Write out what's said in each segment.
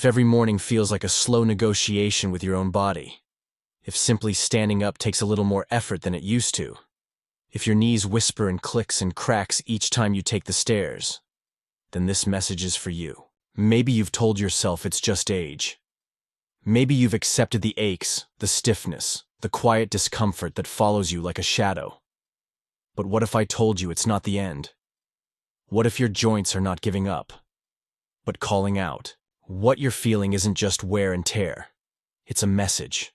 If every morning feels like a slow negotiation with your own body. If simply standing up takes a little more effort than it used to. If your knees whisper and clicks and cracks each time you take the stairs, then this message is for you. Maybe you've told yourself it's just age. Maybe you've accepted the aches, the stiffness, the quiet discomfort that follows you like a shadow. But what if I told you it's not the end? What if your joints are not giving up, but calling out? What you're feeling isn't just wear and tear. It's a message.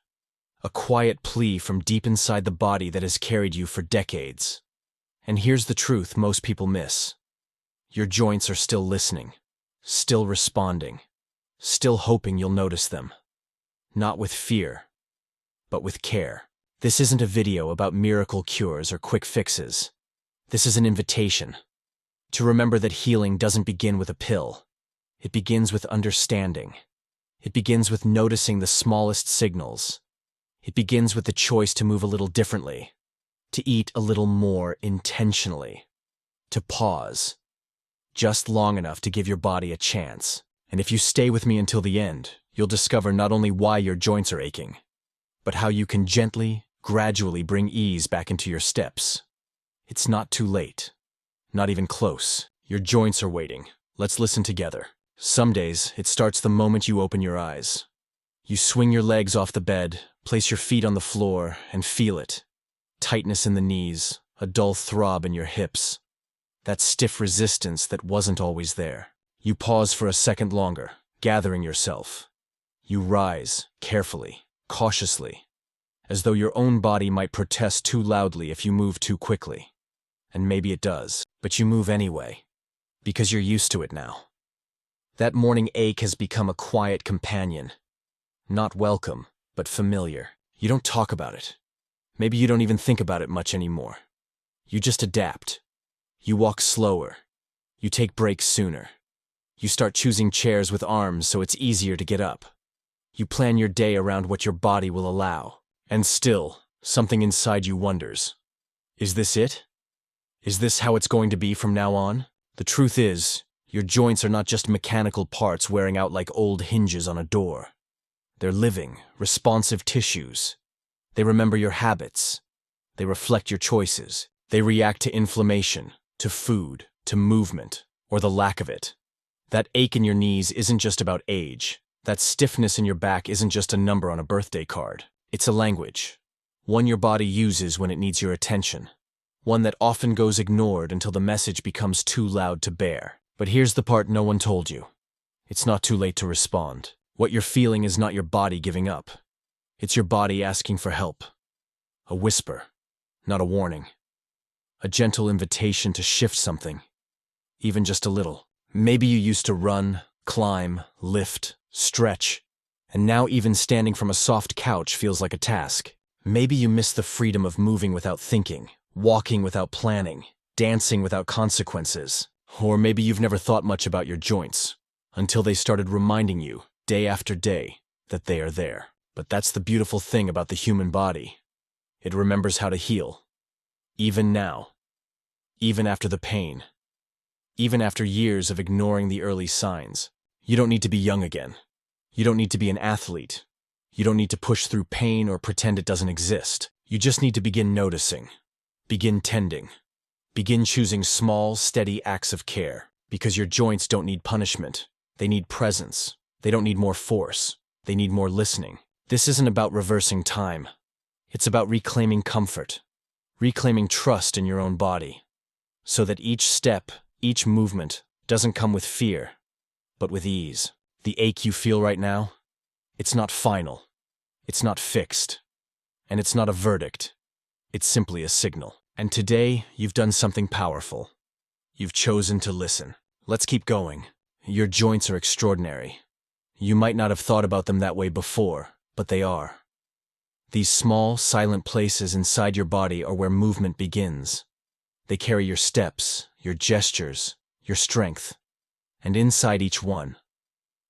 A quiet plea from deep inside the body that has carried you for decades. And here's the truth most people miss. Your joints are still listening, still responding, still hoping you'll notice them. Not with fear, but with care. This isn't a video about miracle cures or quick fixes. This is an invitation to remember that healing doesn't begin with a pill. It begins with understanding. It begins with noticing the smallest signals. It begins with the choice to move a little differently, to eat a little more intentionally, to pause, just long enough to give your body a chance. And if you stay with me until the end, you'll discover not only why your joints are aching, but how you can gently, gradually bring ease back into your steps. It's not too late. Not even close. Your joints are waiting. Let's listen together. Some days, it starts the moment you open your eyes. You swing your legs off the bed, place your feet on the floor, and feel it. Tightness in the knees, a dull throb in your hips. That stiff resistance that wasn't always there. You pause for a second longer, gathering yourself. You rise, carefully, cautiously, as though your own body might protest too loudly if you move too quickly. And maybe it does, but you move anyway, because you're used to it now. That morning ache has become a quiet companion. Not welcome, but familiar. You don't talk about it. Maybe you don't even think about it much anymore. You just adapt. You walk slower. You take breaks sooner. You start choosing chairs with arms so it's easier to get up. You plan your day around what your body will allow. And still, something inside you wonders. Is this it? Is this how it's going to be from now on? The truth is, your joints are not just mechanical parts wearing out like old hinges on a door. They're living, responsive tissues. They remember your habits. They reflect your choices. They react to inflammation, to food, to movement, or the lack of it. That ache in your knees isn't just about age. That stiffness in your back isn't just a number on a birthday card. It's a language. One your body uses when it needs your attention. One that often goes ignored until the message becomes too loud to bear. But here's the part no one told you. It's not too late to respond. What you're feeling is not your body giving up. It's your body asking for help. A whisper, not a warning. A gentle invitation to shift something, even just a little. Maybe you used to run, climb, lift, stretch, and now even standing from a soft couch feels like a task. Maybe you miss the freedom of moving without thinking, walking without planning, dancing without consequences. Or maybe you've never thought much about your joints, until they started reminding you, day after day, that they are there. But that's the beautiful thing about the human body. It remembers how to heal. Even now. Even after the pain. Even after years of ignoring the early signs. You don't need to be young again. You don't need to be an athlete. You don't need to push through pain or pretend it doesn't exist. You just need to begin noticing. Begin tending. Begin choosing small, steady acts of care. Because your joints don't need punishment. They need presence. They don't need more force. They need more listening. This isn't about reversing time. It's about reclaiming comfort. Reclaiming trust in your own body. So that each step, each movement, doesn't come with fear, but with ease. The ache you feel right now, it's not final. It's not fixed. And it's not a verdict. It's simply a signal. And today, you've done something powerful. You've chosen to listen. Let's keep going. Your joints are extraordinary. You might not have thought about them that way before, but they are. These small, silent places inside your body are where movement begins. They carry your steps, your gestures, your strength. And inside each one,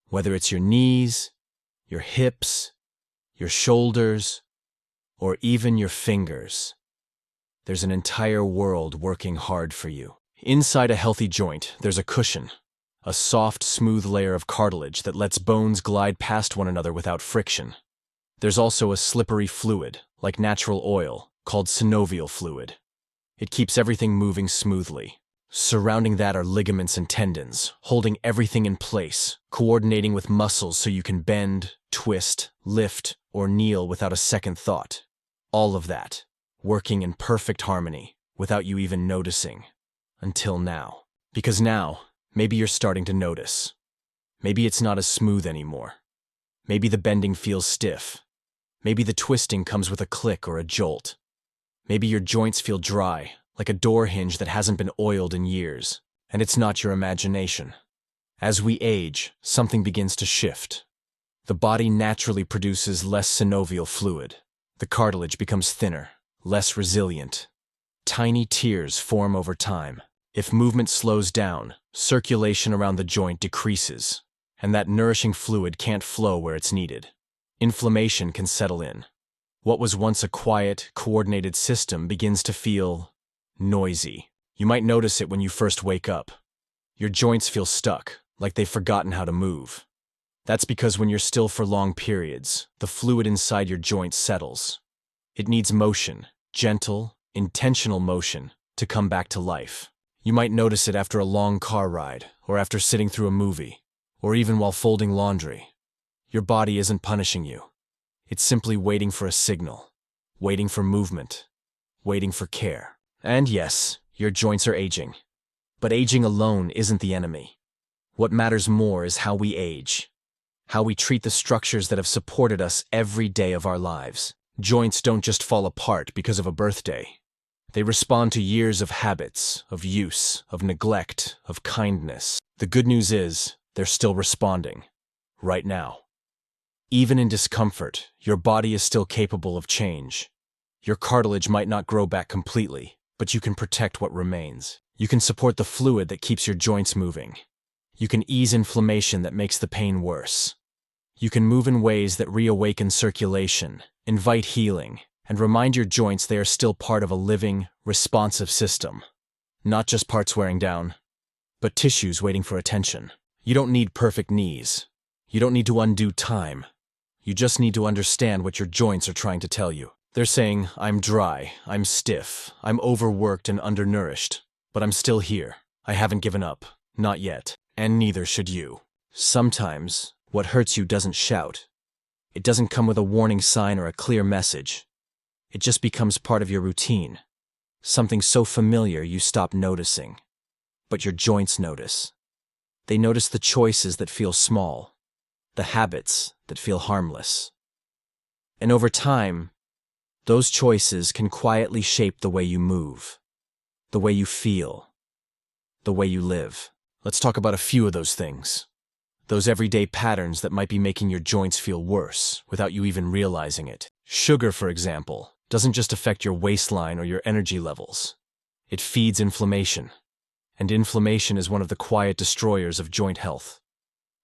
whether it's your knees, your hips, your shoulders, or even your fingers, there's an entire world working hard for you. Inside a healthy joint, there's a cushion, a soft, smooth layer of cartilage that lets bones glide past one another without friction. There's also a slippery fluid, like natural oil, called synovial fluid. It keeps everything moving smoothly. Surrounding that are ligaments and tendons, holding everything in place, coordinating with muscles so you can bend, twist, lift, or kneel without a second thought. All of that, working in perfect harmony, without you even noticing. Until now. Because now, maybe you're starting to notice. Maybe it's not as smooth anymore. Maybe the bending feels stiff. Maybe the twisting comes with a click or a jolt. Maybe your joints feel dry, like a door hinge that hasn't been oiled in years. And it's not your imagination. As we age, something begins to shift. The body naturally produces less synovial fluid. The cartilage becomes thinner, less resilient. Tiny tears form over time. If movement slows down, circulation around the joint decreases, and that nourishing fluid can't flow where it's needed. Inflammation can settle in. What was once a quiet, coordinated system begins to feel noisy. You might notice it when you first wake up. Your joints feel stuck, like they've forgotten how to move. That's because when you're still for long periods, the fluid inside your joint settles. It needs motion, gentle, intentional motion, to come back to life. You might notice it after a long car ride, or after sitting through a movie, or even while folding laundry. Your body isn't punishing you. It's simply waiting for a signal, waiting for movement, waiting for care. And yes, your joints are aging. But aging alone isn't the enemy. What matters more is how we age, how we treat the structures that have supported us every day of our lives. Joints don't just fall apart because of a birthday. They respond to years of habits, of use, of neglect, of kindness. The good news is, they're still responding, right now. Even in discomfort, your body is still capable of change. Your cartilage might not grow back completely, but you can protect what remains. You can support the fluid that keeps your joints moving. You can ease inflammation that makes the pain worse. You can move in ways that reawaken circulation, invite healing, and remind your joints they are still part of a living, responsive system. Not just parts wearing down, but tissues waiting for attention. You don't need perfect knees. You don't need to undo time. You just need to understand what your joints are trying to tell you. They're saying, I'm dry, I'm stiff, I'm overworked and undernourished, but I'm still here. I haven't given up. Not yet. And neither should you. Sometimes, what hurts you doesn't shout. It doesn't come with a warning sign or a clear message. It just becomes part of your routine. Something so familiar you stop noticing. But your joints notice. They notice the choices that feel small, the habits that feel harmless. And over time, those choices can quietly shape the way you move, the way you feel, the way you live. Let's talk about a few of those things. Those everyday patterns that might be making your joints feel worse without you even realizing it. Sugar, for example, doesn't just affect your waistline or your energy levels. It feeds inflammation. And inflammation is one of the quiet destroyers of joint health.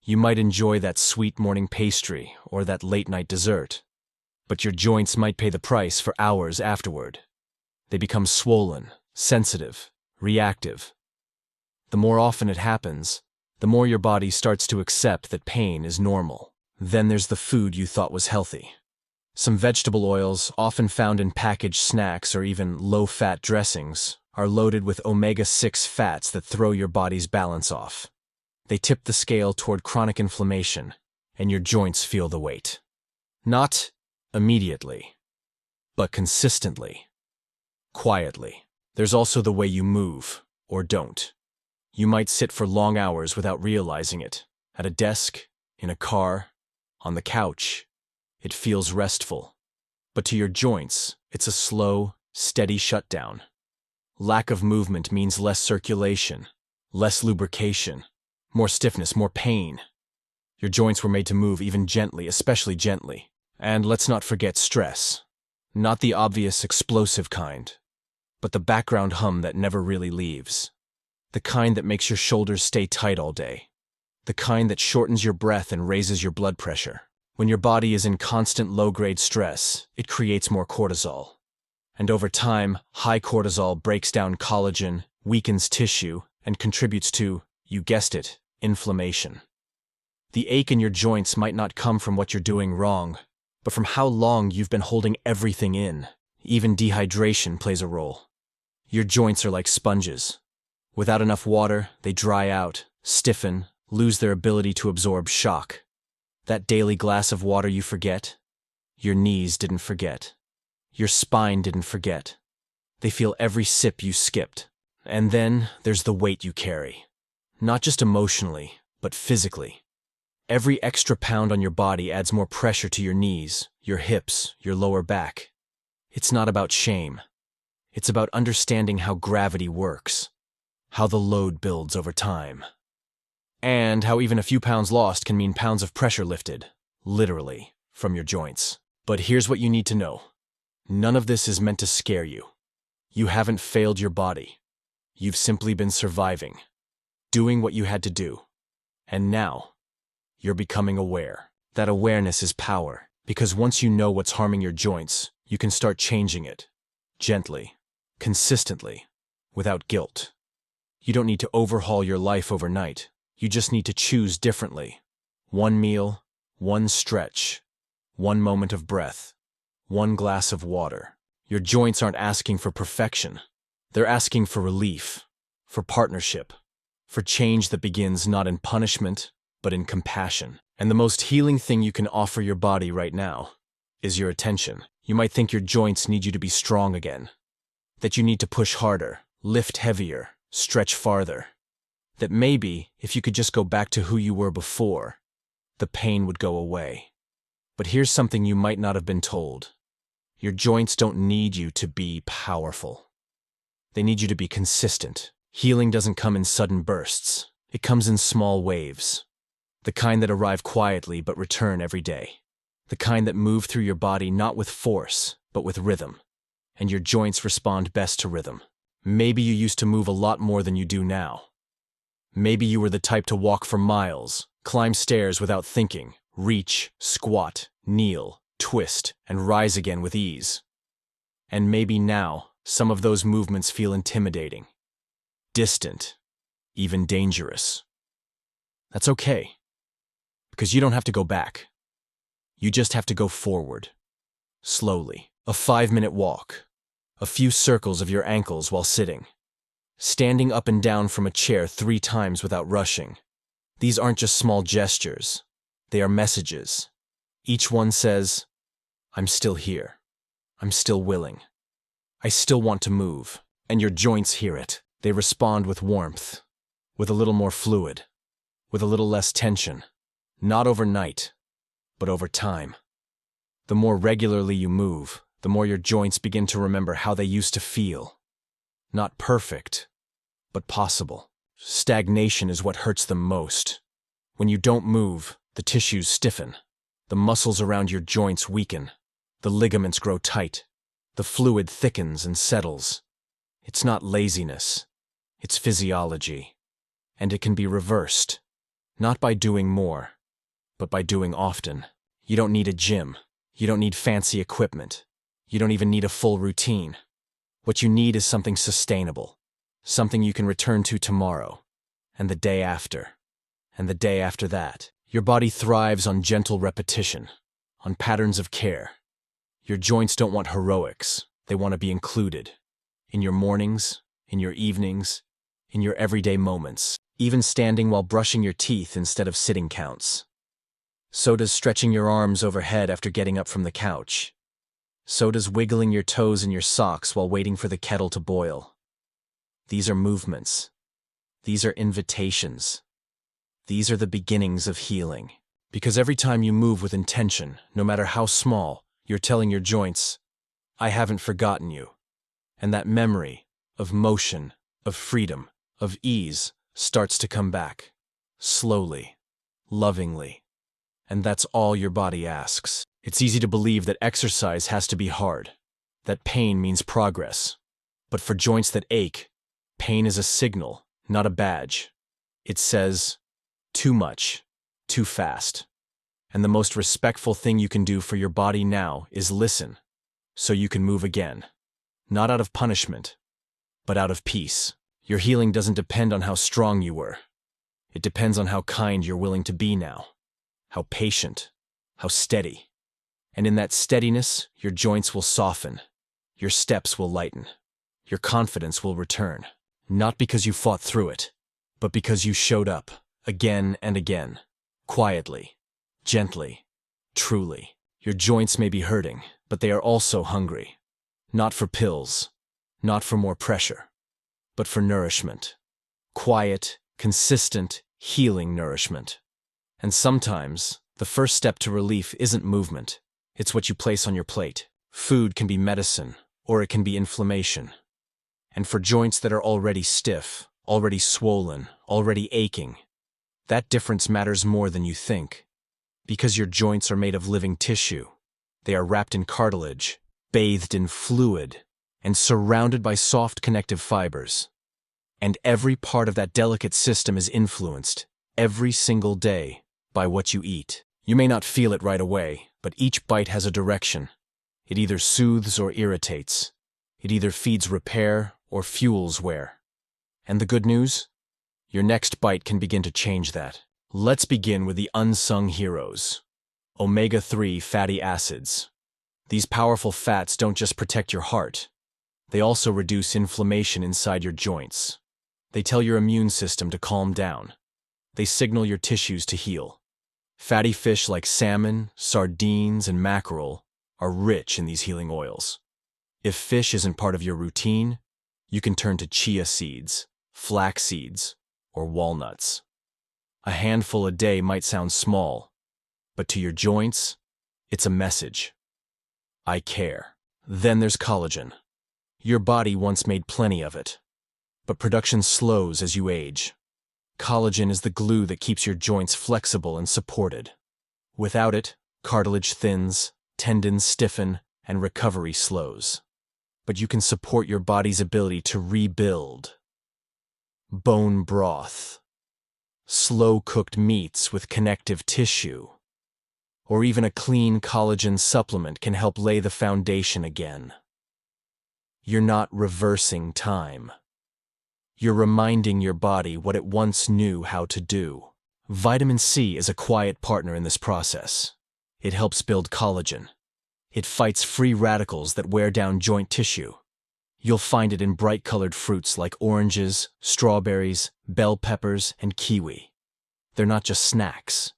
You might enjoy that sweet morning pastry or that late-night dessert, but your joints might pay the price for hours afterward. They become swollen, sensitive, reactive. The more often it happens, the more your body starts to accept that pain is normal. Then there's the food you thought was healthy. Some vegetable oils, often found in packaged snacks or even low-fat dressings, are loaded with omega-6 fats that throw your body's balance off. They tip the scale toward chronic inflammation, and your joints feel the weight. Not immediately, but consistently, quietly. There's also the way you move, or don't. You might sit for long hours without realizing it, at a desk, in a car, on the couch. It feels restful. But to your joints, it's a slow, steady shutdown. Lack of movement means less circulation, less lubrication, more stiffness, more pain. Your joints were made to move even gently, especially gently. And let's not forget stress. Not the obvious explosive kind, but the background hum that never really leaves. The kind that makes your shoulders stay tight all day. The kind that shortens your breath and raises your blood pressure. When your body is in constant low-grade stress, it creates more cortisol. And over time, high cortisol breaks down collagen, weakens tissue, and contributes to, you guessed it, inflammation. The ache in your joints might not come from what you're doing wrong, but from how long you've been holding everything in. Even dehydration plays a role. Your joints are like sponges. Without enough water, they dry out, stiffen, lose their ability to absorb shock. That daily glass of water you forget, your knees didn't forget. Your spine didn't forget. They feel every sip you skipped. And then there's the weight you carry. Not just emotionally, but physically. Every extra pound on your body adds more pressure to your knees, your hips, your lower back. It's not about shame. It's about understanding how gravity works, how the load builds over time, and how even a few pounds lost can mean pounds of pressure lifted, literally, from your joints. But here's what you need to know. None of this is meant to scare you. You haven't failed your body. You've simply been surviving, doing what you had to do. And now, you're becoming aware. That awareness is power, because once you know what's harming your joints, you can start changing it. Gently, consistently, without guilt. You don't need to overhaul your life overnight. You just need to choose differently. One meal, one stretch, one moment of breath, one glass of water. Your joints aren't asking for perfection. They're asking for relief, for partnership, for change that begins not in punishment, but in compassion. And the most healing thing you can offer your body right now is your attention. You might think your joints need you to be strong again, that you need to push harder, lift heavier, stretch farther, that maybe if you could just go back to who you were before, the pain would go away. But here's something you might not have been told. Your joints don't need you to be powerful. They need you to be consistent. Healing doesn't come in sudden bursts. It comes in small waves. The kind that arrive quietly but return every day. The kind that move through your body not with force, but with rhythm. And your joints respond best to rhythm. Maybe you used to move a lot more than you do now. Maybe you were the type to walk for miles, climb stairs without thinking, reach, squat, kneel, twist, and rise again with ease. And maybe now, some of those movements feel intimidating, distant, even dangerous. That's okay, because you don't have to go back. You just have to go forward, slowly. A 5-minute walk, a few circles of your ankles while sitting, standing up and down from a chair 3 times without rushing. These aren't just small gestures, they are messages. Each one says, I'm still here, I'm still willing, I still want to move. And your joints hear it. They respond with warmth, with a little more fluid, with a little less tension. Not overnight, but over time. The more regularly you move, the more your joints begin to remember how they used to feel. Not perfect, but possible. Stagnation is what hurts them most. When you don't move, the tissues stiffen. The muscles around your joints weaken. The ligaments grow tight. The fluid thickens and settles. It's not laziness. It's physiology. And it can be reversed. Not by doing more, but by doing often. You don't need a gym. You don't need fancy equipment. You don't even need a full routine. What you need is something sustainable. Something you can return to tomorrow, and the day after, and the day after that. Your body thrives on gentle repetition, on patterns of care. Your joints don't want heroics. They want to be included. In your mornings, in your evenings, in your everyday moments. Even standing while brushing your teeth instead of sitting counts. So does stretching your arms overhead after getting up from the couch. So does wiggling your toes in your socks while waiting for the kettle to boil. These are movements. These are invitations. These are the beginnings of healing. Because every time you move with intention, no matter how small, you're telling your joints, I haven't forgotten you. And that memory of motion, of freedom, of ease starts to come back. Slowly, lovingly. And that's all your body asks. It's easy to believe that exercise has to be hard, that pain means progress. But for joints that ache, pain is a signal, not a badge. It says, too much, too fast. And the most respectful thing you can do for your body now is listen, so you can move again. Not out of punishment, but out of peace. Your healing doesn't depend on how strong you were. It depends on how kind you're willing to be now, how patient, how steady. And in that steadiness, your joints will soften, your steps will lighten, your confidence will return. Not because you fought through it, but because you showed up, again and again, quietly, gently, truly. Your joints may be hurting, but they are also hungry. Not for pills, not for more pressure, but for nourishment. Quiet, consistent, healing nourishment. And sometimes, the first step to relief isn't movement. It's what you place on your plate. Food can be medicine, or it can be inflammation. And for joints that are already stiff, already swollen, already aching, that difference matters more than you think. Because your joints are made of living tissue. They are wrapped in cartilage, bathed in fluid, and surrounded by soft connective fibers. And every part of that delicate system is influenced, every single day, by what you eat. You may not feel it right away, but each bite has a direction. It either soothes or irritates. It either feeds repair or fuels wear. And the good news? Your next bite can begin to change that. Let's begin with the unsung heroes. Omega-3 fatty acids. These powerful fats don't just protect your heart. They also reduce inflammation inside your joints. They tell your immune system to calm down. They signal your tissues to heal. Fatty fish like salmon, sardines, and mackerel are rich in these healing oils. If fish isn't part of your routine, you can turn to chia seeds, flax seeds, or walnuts. A handful a day might sound small, but to your joints, it's a message. I care. Then there's collagen. Your body once made plenty of it, but production slows as you age. Collagen is the glue that keeps your joints flexible and supported. Without it, cartilage thins, tendons stiffen, and recovery slows. But you can support your body's ability to rebuild. Bone broth, slow-cooked meats with connective tissue, or even a clean collagen supplement can help lay the foundation again. You're not reversing time. You're reminding your body what it once knew how to do. Vitamin C is a quiet partner in this process. It helps build collagen. It fights free radicals that wear down joint tissue. You'll find it in bright-colored fruits like oranges, strawberries, bell peppers, and kiwi. They're not just snacks.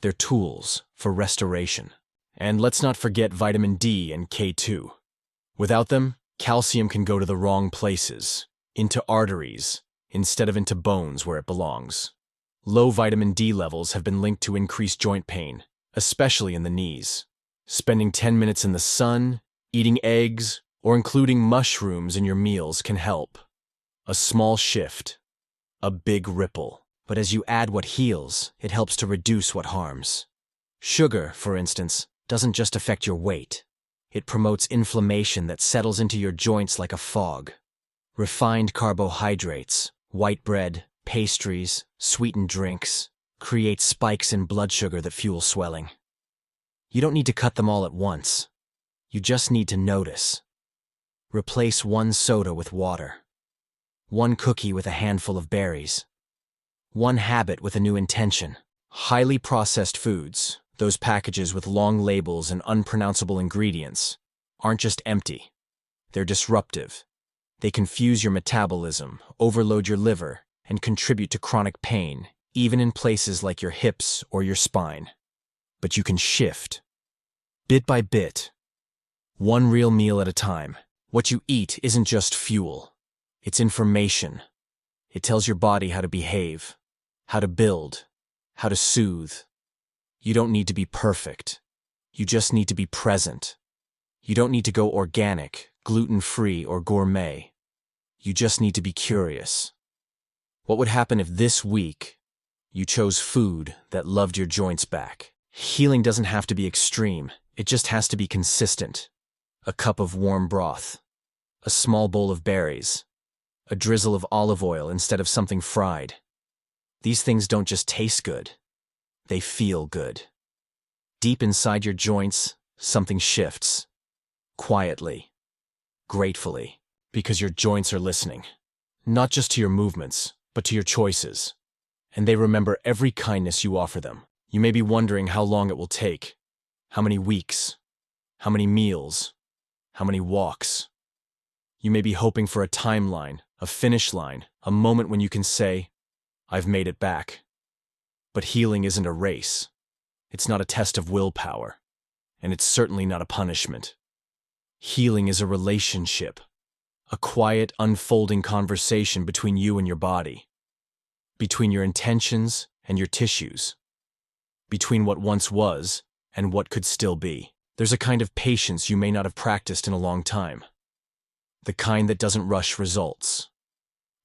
They're tools for restoration. And let's not forget vitamin D and K2. Without them, calcium can go to the wrong places, into arteries, instead of into bones where it belongs. Low vitamin D levels have been linked to increased joint pain, especially in the knees. Spending 10 minutes in the sun, eating eggs, or including mushrooms in your meals can help. A small shift, a big ripple. But as you add what heals, it helps to reduce what harms. Sugar, for instance, doesn't just affect your weight. It promotes inflammation that settles into your joints like a fog. Refined carbohydrates, white bread, pastries, sweetened drinks, create spikes in blood sugar that fuel swelling. You don't need to cut them all at once. You just need to notice. Replace one soda with water. One cookie with a handful of berries. One habit with a new intention. Highly processed foods, those packages with long labels and unpronounceable ingredients, aren't just empty. They're disruptive. They confuse your metabolism, overload your liver, and contribute to chronic pain, even in places like your hips or your spine. But you can shift. Bit by bit. One real meal at a time. What you eat isn't just fuel. It's information. It tells your body how to behave, how to build, how to soothe. You don't need to be perfect. You just need to be present. You don't need to go organic, gluten-free, or gourmet. You just need to be curious. What would happen if this week you chose food that loved your joints back? Healing doesn't have to be extreme. It just has to be consistent. A cup of warm broth, a small bowl of berries, a drizzle of olive oil instead of something fried. These things don't just taste good. They feel good. Deep inside your joints, something shifts. Quietly. Gratefully. Because your joints are listening. Not just to your movements, but to your choices. and they remember every kindness you offer them. You may be wondering how long it will take, how many weeks, how many meals, how many walks. You may be hoping for a timeline, a finish line, a moment when you can say, "I've made it back." But healing isn't a race. It's not a test of willpower, and it's certainly not a punishment. Healing is a relationship, a quiet, unfolding conversation between you and your body, between your intentions and your tissues, between what once was and what could still be. There's a kind of patience you may not have practiced in a long time. The kind that doesn't rush results.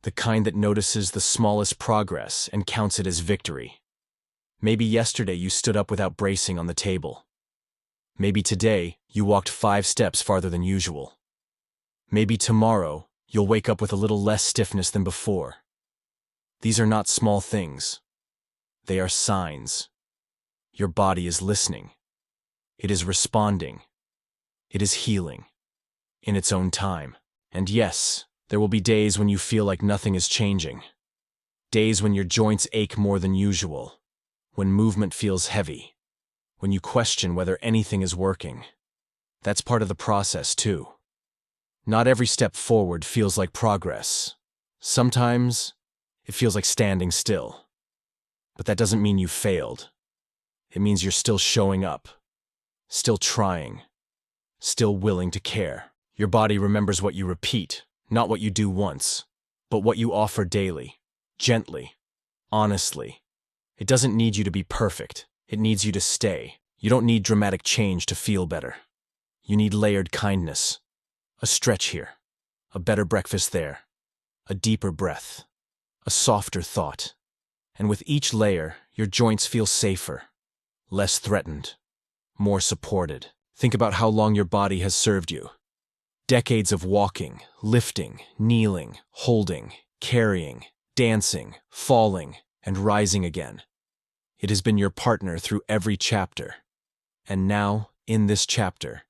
The kind that notices the smallest progress and counts it as victory. Maybe yesterday you stood up without bracing on the table. Maybe today you walked 5 steps farther than usual. Maybe tomorrow you'll wake up with a little less stiffness than before. These are not small things. They are signs. Your body is listening. It is responding. It is healing. In its own time. And yes, there will be days when you feel like nothing is changing. Days when your joints ache more than usual. When movement feels heavy. When you question whether anything is working. That's part of the process, too. Not every step forward feels like progress. Sometimes it feels like standing still. But that doesn't mean you failed. It means you're still showing up, still trying, still willing to care. Your body remembers what you repeat, not what you do once, but what you offer daily, gently, honestly. It doesn't need you to be perfect. It needs you to stay. You don't need dramatic change to feel better. You need layered kindness. A stretch here, a better breakfast there, a deeper breath, a softer thought. And with each layer, your joints feel safer, less threatened, more supported. Think about how long your body has served you. Decades of walking, lifting, kneeling, holding, carrying, dancing, falling, and rising again. It has been your partner through every chapter. And now, in this chapter,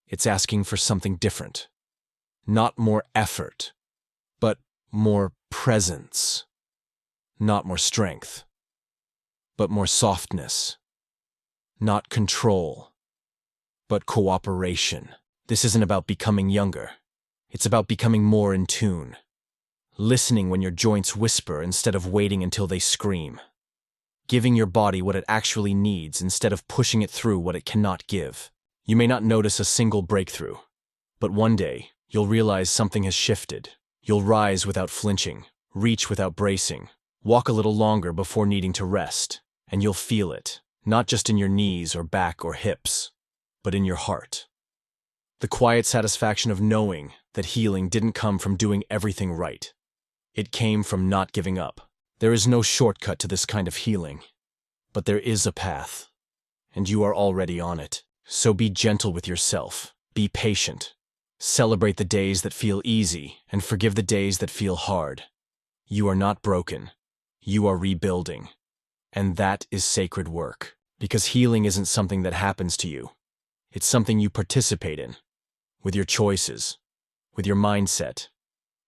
it's asking for something different. Not more effort, but more presence. Not more strength, but more softness. Not control, but cooperation. This isn't about becoming younger. It's about becoming more in tune. Listening when your joints whisper instead of waiting until they scream. Giving your body what it actually needs instead of pushing it through what it cannot give. You may not notice a single breakthrough, but one day you'll realize something has shifted. You'll rise without flinching, reach without bracing, walk a little longer before needing to rest, and you'll feel it, not just in your knees or back or hips, but in your heart. The quiet satisfaction of knowing that healing didn't come from doing everything right. It came from not giving up. There is no shortcut to this kind of healing, but there is a path, and you are already on it. So be gentle with yourself, be patient. Celebrate the days that feel easy and forgive the days that feel hard. You are not broken. You are rebuilding. And that is sacred work, because healing isn't something that happens to you. It's something you participate in, with your choices, with your mindset,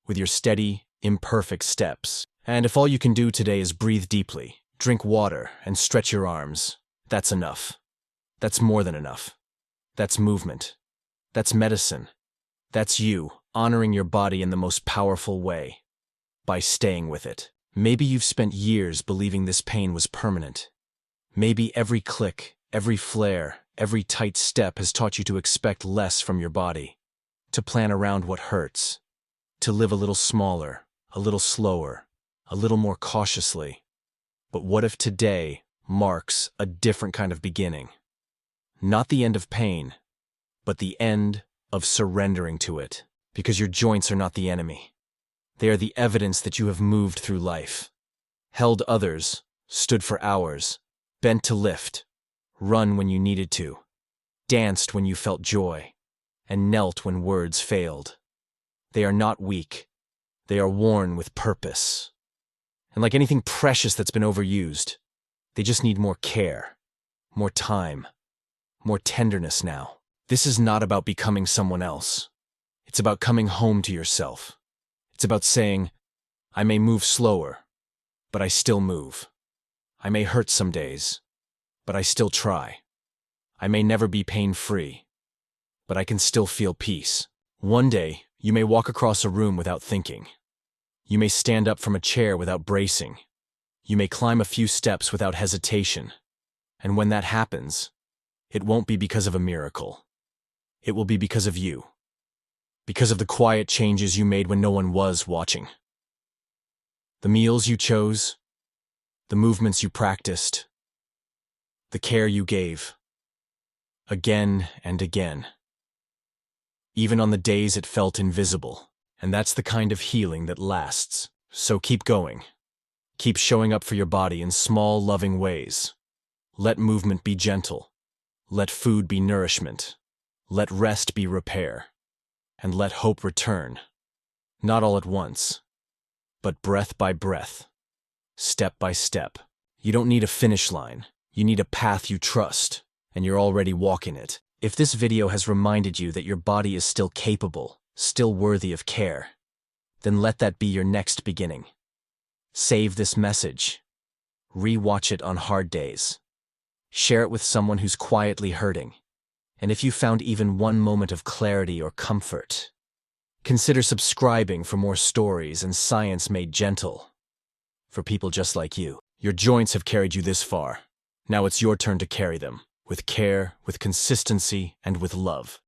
with your steady, imperfect steps. And if all you can do today is breathe deeply, drink water, and stretch your arms, that's enough. That's more than enough. That's movement. That's medicine. That's you, honoring your body in the most powerful way, by staying with it. Maybe you've spent years believing this pain was permanent. Maybe every click, every flare, every tight step has taught you to expect less from your body, to plan around what hurts, to live a little smaller, a little slower, a little more cautiously. But what if today marks a different kind of beginning? Not the end of pain, but the end of surrendering to it, because your joints are not the enemy. They are the evidence that you have moved through life, held others, stood for hours, bent to lift, run when you needed to, danced when you felt joy, and knelt when words failed. They are not weak. They are worn with purpose. And like anything precious that's been overused, they just need more care, more time, more tenderness now. This is not about becoming someone else. It's about coming home to yourself. It's about saying, I may move slower, but I still move. I may hurt some days, but I still try. I may never be pain-free, but I can still feel peace. One day, you may walk across a room without thinking. You may stand up from a chair without bracing. You may climb a few steps without hesitation. And when that happens, it won't be because of a miracle. It will be because of you. Because of the quiet changes you made when no one was watching. The meals you chose, the movements you practiced, the care you gave. Again and again. Even on the days it felt invisible. And that's the kind of healing that lasts. So keep going. Keep showing up for your body in small, loving ways. Let movement be gentle. Let food be nourishment. Let rest be repair. And let hope return. Not all at once, but breath by breath. Step by step. You don't need a finish line. You need a path you trust, and you're already walking it. If this video has reminded you that your body is still capable, still worthy of care, then let that be your next beginning. Save this message. Re-watch it on hard days. Share it with someone who's quietly hurting. And if you found even one moment of clarity or comfort, consider subscribing for more stories and science made gentle. For people just like you. Your joints have carried you this far. Now it's your turn to carry them. With care, with consistency, and with love.